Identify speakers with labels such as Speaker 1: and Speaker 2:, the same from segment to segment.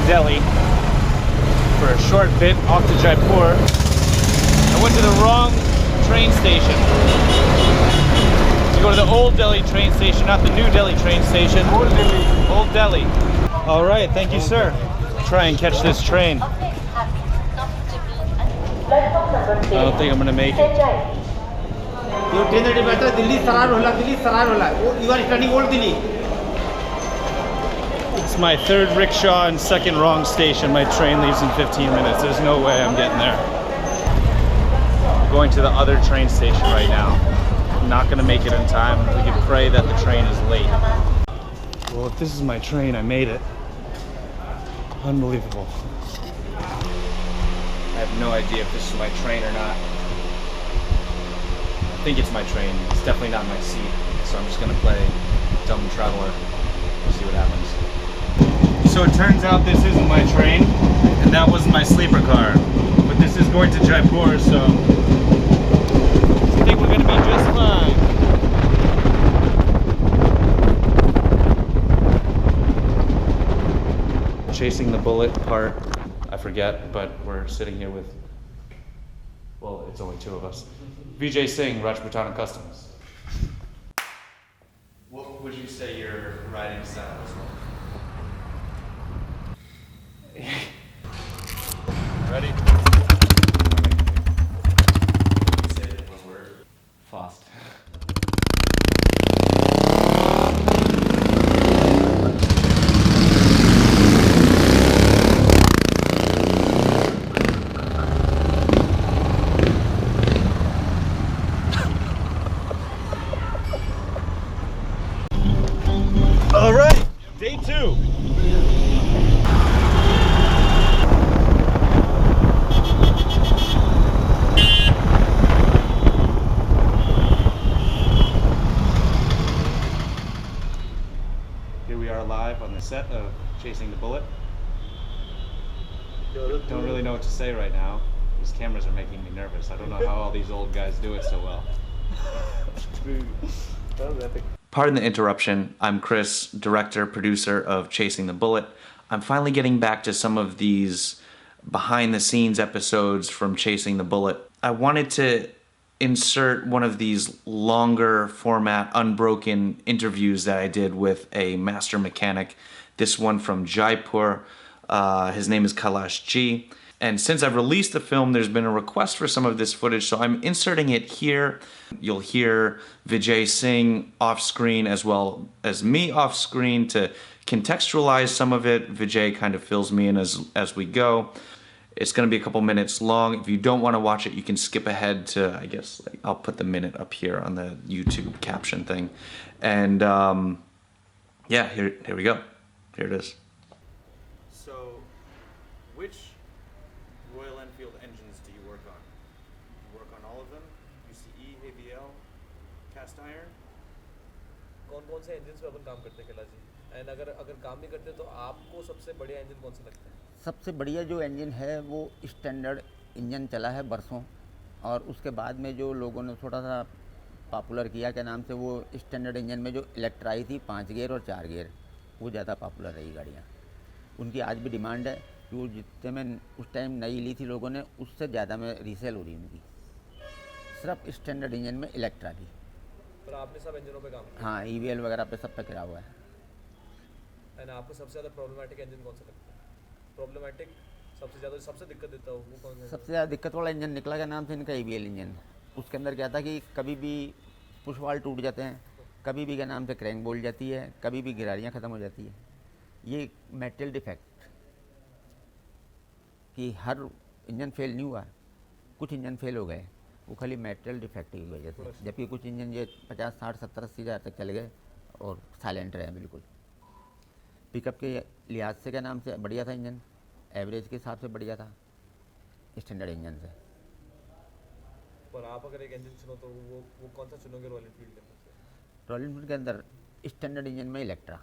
Speaker 1: Delhi for a short bit off to Jaipur. I went to the wrong train station. You go to the old Delhi train station, not the new Delhi train station. Old Delhi. Old Delhi. All right, thank you, sir. Try and catch this train. I don't think I'm gonna make it.
Speaker 2: Your train is better. Delhi Sarar Rola. Delhi Sarar Rola. You are studying old Delhi.
Speaker 1: It's my third rickshaw and second wrong station. My train leaves in 15 minutes. There's no way I'm getting there. I'm going to the other train station right now. I'm not gonna make it in time. We can pray that the train is late. Well, if this is my train, I made it. Unbelievable. I have no idea if this is my train or not. I think it's my train. It's definitely not my seat. So I'm just gonna play dumb traveler. See what happens. So it turns out this isn't my train, and that wasn't my sleeper car. But this is going to Jaipur, so I think we're gonna be just fine. Chasing the bullet part, I forget, but we're sitting here with, well, it's only two of us. Vijay Singh, Rajputana Customs. What would you say your riding style is like? Ready? Say it in one word. Fast. All right, day 2. Here we are live on the set of Chasing the Bullet. Don't really know what to say right now. These cameras are making me nervous. I don't know how all these old guys do it so well. Pardon the interruption. I'm Chris, director, producer of Chasing the Bullet. I'm finally getting back to some of these behind the scenes episodes from Chasing the Bullet. I wanted to insert one of these longer format, unbroken interviews that I did with a master mechanic. This one from Jaipur. His name is Kailash G. And since I've released the film, there's been a request for some of this footage, so I'm inserting it here. You'll hear Vijay Singh off screen as well as me off screen to contextualize some of it. Vijay kind of fills me in as we go. It's going to be a couple minutes long. If you don't want to watch it, you can skip ahead to, I guess, I'll put the minute up here on the YouTube caption thing. And yeah, here we go. Here it is. So, which Royal Enfield engines do you work on? You work on all of them? UCE, AVL, cast iron?
Speaker 3: कौन-कौन से engines पे अपन काम करते हैं Kailash ji? And अगर काम नहीं करते तो आपको सबसे बढ़िया इंजन कौन सा लगता है?
Speaker 4: सबसे बढ़िया जो इंजन है वो स्टैंडर्ड इंजन चला है बरसों, और उसके बाद में जो लोगों ने थोड़ा सा पॉपुलर किया के नाम से वो स्टैंडर्ड इंजन में जो इलेक्ट्रा आई थी 5 गियर और 4 गियर, वो ज़्यादा पॉपुलर रही गाड़ियाँ। उनकी आज भी डिमांड है, जो जितने में उस टाइम नई ली थी लोगों ने उससे ज़्यादा में रीसेल हो रही उनकी, सिर्फ स्टैंडर्ड इंजन में इलेक्ट्रा की।
Speaker 3: पर आपने सब इंजनों पे काम किया?
Speaker 4: हाँ, ईवीएल वगैरह पे सब पे करा हुआ है।
Speaker 3: एंड आपको सबसे ज़्यादा प्रॉब्लमेटिक इंजन कौन सा लगता है? प्रॉब्लमेटिक सबसे दिक्कत देता हो वो कौन सा?
Speaker 4: सबसे ज़्यादा दिक्कत वाला इंजन निकला के नाम से इनका ईवीएल इंजन। उसके अंदर क्या था कि कभी भी पुश वाल्व टूट जाते हैं, कभी भी के नाम से क्रैंक बोल्ट जाती है, कभी भी गिरारियाँ ख़त्म हो जाती है। ये मेटल डिफेक्ट कि हर इंजन फेल नहीं हुआ, कुछ इंजन फेल हो गए, वो खाली मेटल डिफेक्ट की वजह से। जबकि कुछ इंजन ये 50, 60, 70, 80 हज़ार तक चले गए और साइलेंट रहे बिल्कुल। पिकअप के लिहाज से क्या नाम से बढ़िया था इंजन, एवरेज के हिसाब से बढ़िया था स्टैंडर्ड इंजन से।
Speaker 3: पर आप अगर एक इंजन चुनो तो वो कौन सा चुनोगे रॉयल एनफील्ड के अंदर?
Speaker 4: रॉयल एनफील्ड के अंदर स्टैंडर्ड इंजन में इलेक्ट्रा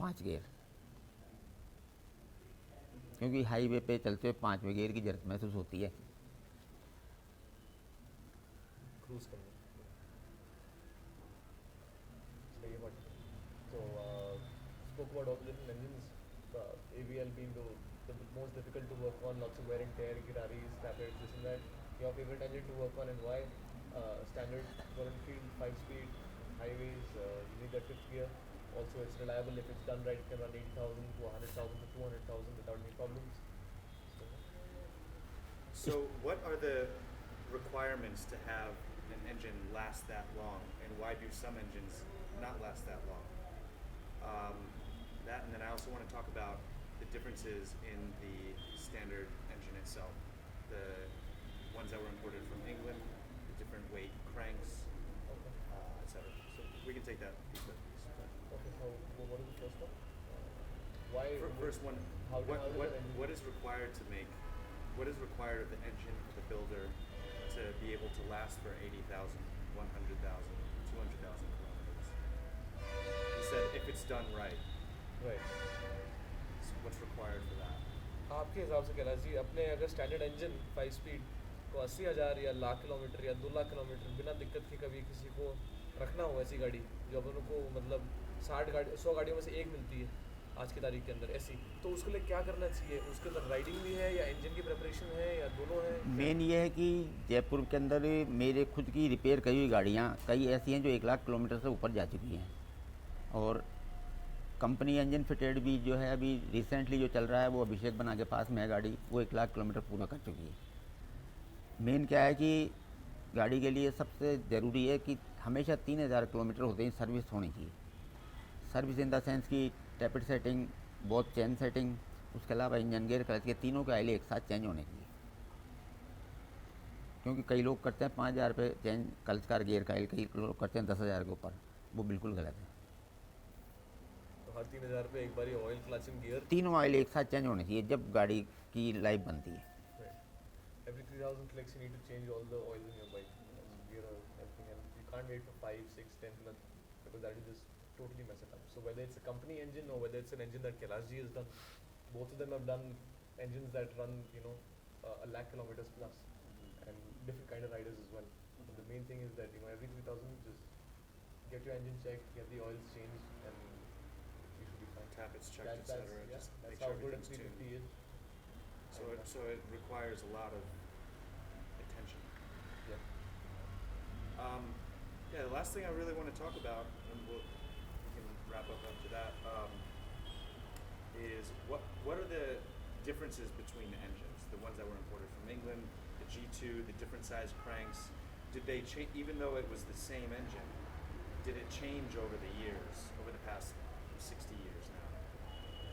Speaker 4: 5 गियर, क्योंकि हाईवे पे चलते हुए 5वें गियर की जरूरत महसूस होती है।
Speaker 3: क्रूज करना सही बात। तो spoke about all the different engines, AVL being the most difficult to work on, lots of wear and tear, Giraris, tappets, this and that. Your favorite engine to work on and why? Standard Royal Enfield 5-speed highways, you need that fifth gear. Also, it's reliable. If it's done right, it can run 80,000 to 100,000 to 200,000 without any problems.
Speaker 1: So, what are the requirements to have an engine last that long, and why do some engines not last that long? That, and then I also want to talk about the differences in the standard engine itself, the ones that were imported from England, the different weight cranks, etc. So we can take that piece by piece.
Speaker 3: Okay, so what is the first one? Why?
Speaker 1: First one,
Speaker 3: how does an engine-
Speaker 1: what is required to make? What is required of the engine of the builder to be able to last for 80,000, 100,000, 200,000 kilometers? You said if it's done right.
Speaker 3: Right.
Speaker 1: So what's required for that?
Speaker 3: आपके हिसाब से कैलाश जी अपने अगर standard engine 5 speed को 80,000 या lakh kilometre या 2 lakh kilometre बिना दिक्कत के कभी किसी को रखना हो ऐसी गाड़ी जो अपन को मतलब 100 गाड़ियों में से एक मिलती है आज की तारीख के अंदर ऐसी, तो उसके लिए क्या करना चाहिए? उसके अंदर राइडिंग भी है या इंजन की प्रिपरेशन है या दोनों है?
Speaker 4: मेन ये है कि जयपुर के अंदर मेरे खुद की रिपेयर कई हुई गाड़ियाँ कई ऐसी हैं जो 1 लाख किलोमीटर से ऊपर जा चुकी हैं, और कंपनी इंजन फिटेड भी जो है अभी रिसेंटली जो चल रहा है वो अभिषेक बना के पास में है गाड़ी, वो 1 लाख किलोमीटर पूरा कर चुकी है। मेन क्या है कि गाड़ी के लिए सबसे ज़रूरी है कि हमेशा 3,000 किलोमीटर होते ही सर्विस होनी चाहिए। सर्विस इन द सेंस की टैपेट सेटिंग, बहुत चेन सेटिंग, उसके अलावा इंजन गेयर क्लच के तीनों के ऑयल एक साथ चेंज होने चाहिए, क्योंकि कई लोग करते हैं 5,000 रुपये चेंज क्लच का गियर का ऑयल, कई लोग करते हैं 10,000 के ऊपर, वो बिल्कुल गलत है।
Speaker 3: तो हर 3,000 पे एक बारी ऑयल क्लच एंड गियर
Speaker 4: तीनों ऑयल एक साथ चेंज होने चाहिए जब गाड़ी की लाइफ बनती है।
Speaker 3: every 3,000 clicks you need to change all the oil in your bike, gear, everything, and you can't wait for 5, 6, 10 plus because that will just totally mess it up. So whether it's a company engine or whether it's an engine that Kailash ji has done, both of them have done engines that run, a lakh kilometers plus, and different kind of riders as well. But the main thing is that every 3,000 just get your engine checked, get the oils changed, and you should be fine.
Speaker 1: Tappets checked, etc. Just make
Speaker 3: That's how
Speaker 1: sure
Speaker 3: good a
Speaker 1: everything's tuned.
Speaker 3: 350 is.
Speaker 1: So it requires a lot of attention.
Speaker 3: Yeah.
Speaker 1: Yeah, the last thing I really want to talk about, and we can wrap up after that, is what are the differences between the engines, the ones that were imported from England, the G2, the different size cranks? Did they change, even though it was the same engine, did it change over the years, over the past 60 years now?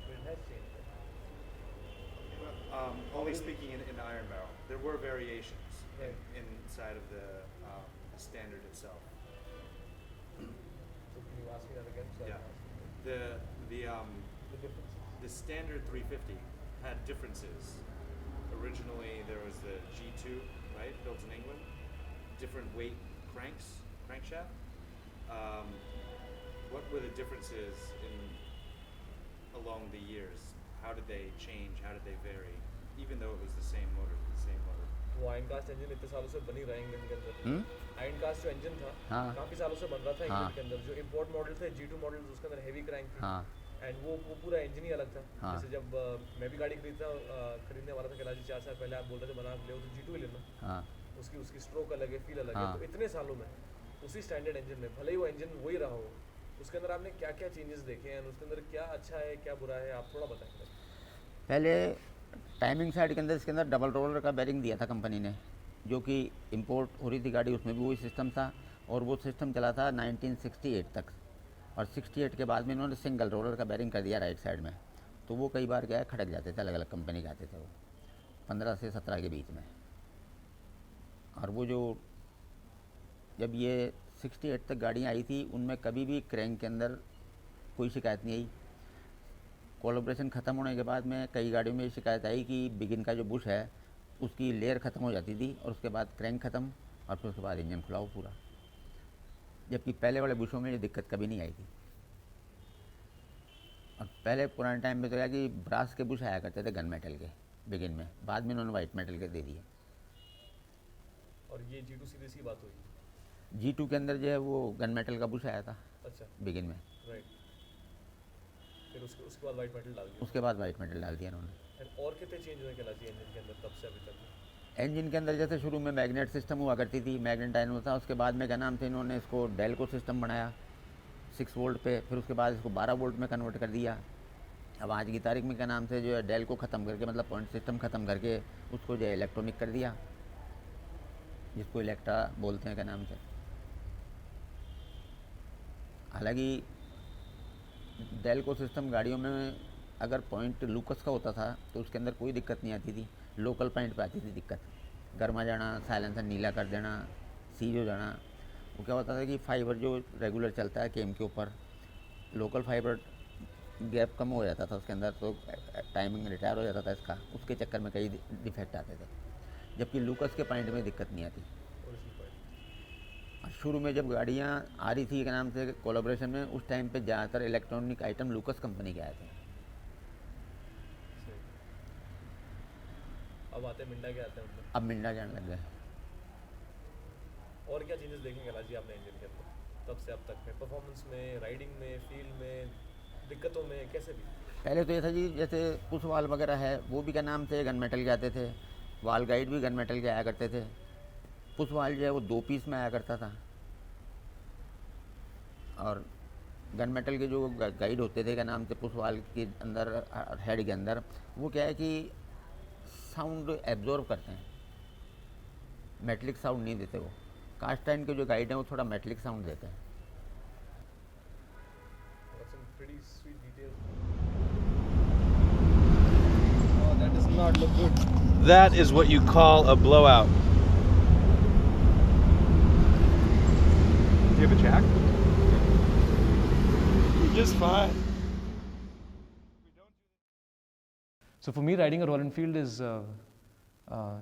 Speaker 3: But it has changed.
Speaker 1: Only speaking in the Iron Barrel, there were variations
Speaker 3: Right.
Speaker 1: inside of the standard itself.
Speaker 3: So can you ask me that again? So I
Speaker 1: Yeah.
Speaker 3: can ask you. The difference.
Speaker 1: The standard 350 had differences. Originally, there was the G2, right, built in England, different weight crankshaft. What were the differences along the years? How did they change? How did they vary? Even though it was the same motor.
Speaker 3: वो iron cast engine इतने सालों से बन ही रहा है England के अंदर। Iron cast जो इंजन था
Speaker 4: हाँ।
Speaker 3: काफी सालों से बन रहा था इंग्लैंड
Speaker 4: हाँ।
Speaker 3: के अंदर। जो इंपोर्ट मॉडल थे G2 मॉडल उसके अंदर हेवी क्रैंक थी,
Speaker 4: हाँ।
Speaker 3: एंड वो पूरा इंजन ही अलग था।
Speaker 4: हाँ।
Speaker 3: जैसे जब मैं भी गाड़ी खरीदने वाला था कैलाश जी 4 साल पहले, आप बोल रहे थे बना ले तो G2 ही लेना,
Speaker 4: हाँ
Speaker 3: उसकी स्ट्रोक अलग है, फील अलग है।
Speaker 4: हाँ।
Speaker 3: तो इतने सालों में उसी स्टैंडर्ड इंजन में भले ही वो इंजन वही रहा हो, उसके अंदर आपने क्या क्या चेंजेस देखे हैं, उसके अंदर क्या अच्छा है क्या बुरा है, आप थोड़ा बताएंगे।
Speaker 4: पहले टाइमिंग साइड के अंदर इसके अंदर डबल रोलर का बैरिंग दिया था कंपनी ने, जो कि इंपोर्ट हो रही थी गाड़ी, उसमें भी वही सिस्टम था, और वो सिस्टम चला था 1968 तक, और 68 के बाद में इन्होंने सिंगल रोलर का बैरिंग कर दिया राइट साइड में, तो वो कई बार क्या है खड़क जाते थे, अलग अलग कंपनी के आते थे वो 15 से 17 के बीच में। और वो जो जब ये 68 तक गाड़ियाँ आई थी उनमें कभी भी क्रैंक के अंदर कोई शिकायत नहीं आई। कोलैबोरेशन ख़त्म होने के बाद में कई गाड़ियों में शिकायत आई कि बिगिन का जो बुश है उसकी लेयर ख़त्म हो जाती थी, और उसके बाद क्रैंक ख़त्म, और फिर उसके बाद इंजन खुला हो पूरा, जबकि पहले वाले बुशों में ये दिक्कत कभी नहीं आई थी। और पहले पुराने टाइम में तो क्या कि ब्रास के बुश आया करते थे गन मेटल के बिगिन में, बाद में उन्होंने वाइट मेटल के दे दिए।
Speaker 3: और ये G2 सीरीज की बात हुई।
Speaker 4: G2 के अंदर जो है वो गन मेटल का बुश आया था
Speaker 3: अच्छा,
Speaker 4: बिगिन में।
Speaker 3: राइट। फिर उसके बाद वाइट मेटल डाल दिया।
Speaker 4: उसके बाद वाइट मेटल डाल दिया उन्होंने।
Speaker 3: एंड और कितने चेंज हुए कलाजी इंजन के अंदर तब से अभी तक?
Speaker 4: इंजन के अंदर जैसे शुरू में मैग्नेट सिस्टम हुआ करती थी, मैग्नेट डायनो था, उसके बाद में क्या नाम से इन्होंने इसको डेल्को सिस्टम बनाया 6 वोल्ट पे, फिर उसके बाद इसको 12 वोल्ट में कन्वर्ट कर दिया। अब आज की तारीख में क्या नाम से जो है डेल को ख़त्म करके, मतलब पॉइंट सिस्टम ख़त्म करके उसको जो है इलेक्ट्रॉनिक कर दिया, जिसको इलेक्ट्रा बोलते हैं क्या नाम से। हालांकि डेल को सिस्टम गाड़ियों में अगर पॉइंट लूकस का होता था तो उसके अंदर कोई दिक्कत नहीं आती थी, लोकल पॉइंट पे आती थी दिक्कत। गर्मा जाना, साइलेंसर नीला कर देना, सीज हो जाना। वो क्या होता था कि फाइबर जो रेगुलर चलता है केम के ऊपर, लोकल फाइबर गैप कम हो जाता था उसके अंदर, तो टाइमिंग रिटायर हो जाता था इसका, उसके चक्कर में कई डिफेक्ट आते थे। जबकि लूकस के पॉइंट में दिक्कत नहीं आती। शुरू में जब गाड़ियाँ आ रही थी क्या नाम से कोलैबोरेशन में, उस टाइम पे ज़्यादातर इलेक्ट्रॉनिक आइटम लूकस कंपनी के आए थे।
Speaker 3: अब आते हैं मिंडा के आते हैं मतलब।
Speaker 4: अब मिंडा के आने लग गए।
Speaker 3: और क्या चेंजेस देखेंगे कलाजी आपने इंजन के अंदर तब से अब तक में, परफॉर्मेंस में, राइडिंग में, फील में, दिक्कतों में, कैसे भी?
Speaker 4: पहले तो ये था जी, जैसे पुश वाल वगैरह है वो भी क्या नाम से गन मेटल के आते थे, वाल गाइड भी गन मेटल के आया करते थे। पुश वाल जो है वो 2 पीस में आया करता था, और गन मेटल के जो गाइड होते थे क्या नाम से पुश वाल के अंदर, हेड के अंदर, वो क्या है कि साउंड एब्जॉर्ब करते हैं, मेटलिक साउंड नहीं देते। वो कास्ट आयरन के जो गाइड हैं वो थोड़ा मेटलिक साउंड देते हैं।
Speaker 3: Got some pretty sweet details.
Speaker 5: Oh, that does not look good.
Speaker 2: That is what you call a blowout.
Speaker 5: Do you have a jack? Just fine.
Speaker 6: So for me, riding a Royal Enfield is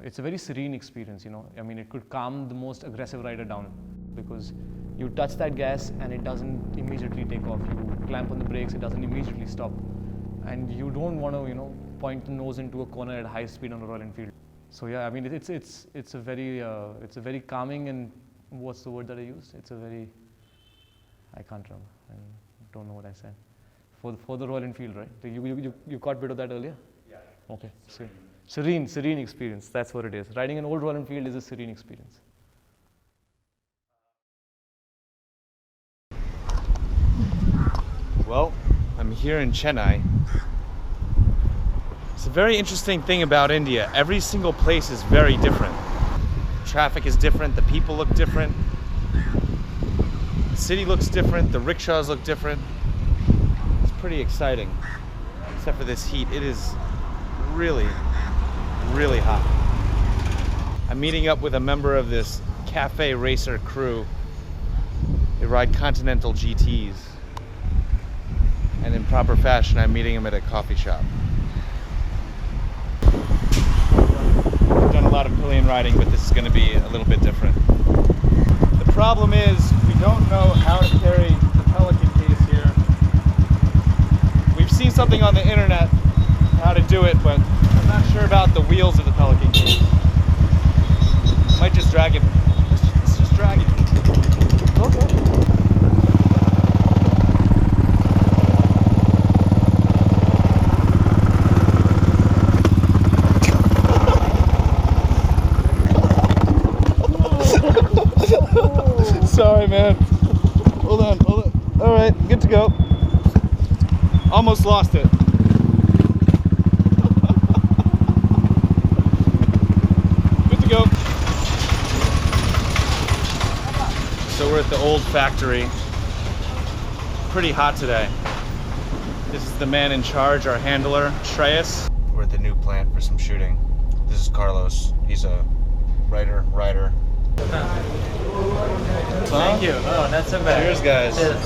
Speaker 6: it's a very serene experience. You know, I mean, it could calm the most aggressive rider down because you touch that gas and it doesn't immediately take off. You clamp on the brakes, it doesn't immediately stop, and you don't want to, you know, point the nose into a corner at high speed on a Royal Enfield. So yeah, I mean, it's a very calming, and what's the word that I used? It's a very, I can't remember. I don't know what I said. For the Royal Enfield, right? You caught a bit of that earlier? Yeah. Okay. So, serene experience. That's what it is. Riding an old Royal Enfield is a serene experience.
Speaker 1: Well, I'm here in Chennai. It's a very interesting thing about India. Every single place is very different. Traffic is different, the people look different, the city looks different, the rickshaws look different. It's pretty exciting, except for this heat. It is really, really hot. I'm meeting up with a member of this cafe racer crew. They ride Continental GTs. And in proper fashion, I'm meeting him at a coffee shop. I've done a lot of pillion riding, but this is going to be a little bit different. The problem is, we don't know how to carry the Pelican case here. We've seen something on the internet, how to do it, but I'm not sure about the wheels of the Pelican case. Might just drag it. Let's just drag it. Okay. Sorry, man. Hold on. All right, good to go. Almost lost it. Good to go. So we're at the old factory. Pretty hot today. This is the man in charge, our handler, Shreyas. We're at the new plant for some shooting. This is Carlos. He's a rider.
Speaker 7: Thank you. Oh, not so bad.
Speaker 1: Cheers, guys.
Speaker 7: Cheers.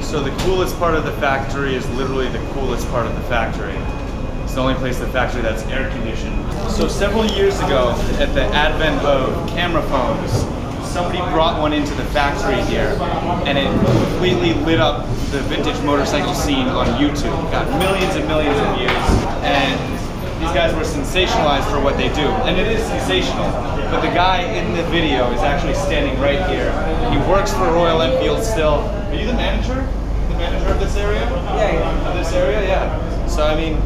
Speaker 1: So the coolest part of the factory is literally the coolest part of the factory. It's the only place in the factory that's air conditioned. So several years ago, at the advent of camera phones, somebody brought one into the factory here, and it completely lit up the vintage motorcycle scene on YouTube. Got millions and millions of views, and
Speaker 8: these guys were sensationalized for what they do. And it is sensational. But the guy in the video is actually standing right here. He works for Royal Enfield still. Are you the manager? The manager of this area? Yeah. Of this area? Yeah. So, I mean,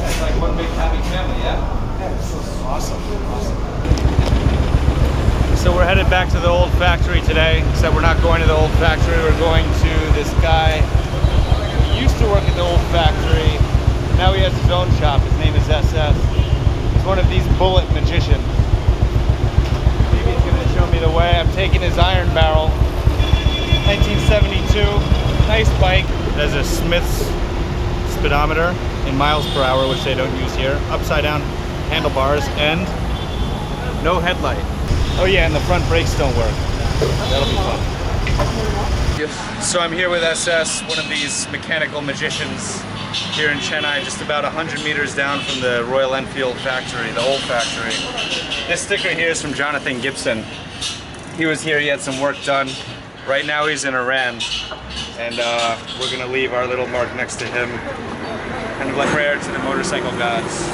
Speaker 8: it's like one big happy family, yeah? Yeah, awesome. So we're headed back to the old factory today, except we're not going to the old factory. We're going to this guy who used to work at the old factory. Now he has his own shop. His name is SS. He's one of these bullet magicians. Maybe he's going to show me the way. I'm taking his Iron Barrel, 1972. Nice bike. It has a Smith's speedometer in miles per hour, which they don't use here. Upside down handlebars and no headlight. Oh yeah, and the front brakes don't work. That'll be fun. So I'm here with SS, one of these mechanical magicians here in Chennai, just about 100 meters down from the Royal Enfield factory, the old factory. This sticker here is from Jonathan Gibson. He was here, he had some work done. Right now he's in Iran, and we're gonna leave our little mark next to him, kind of like prayer to the motorcycle gods.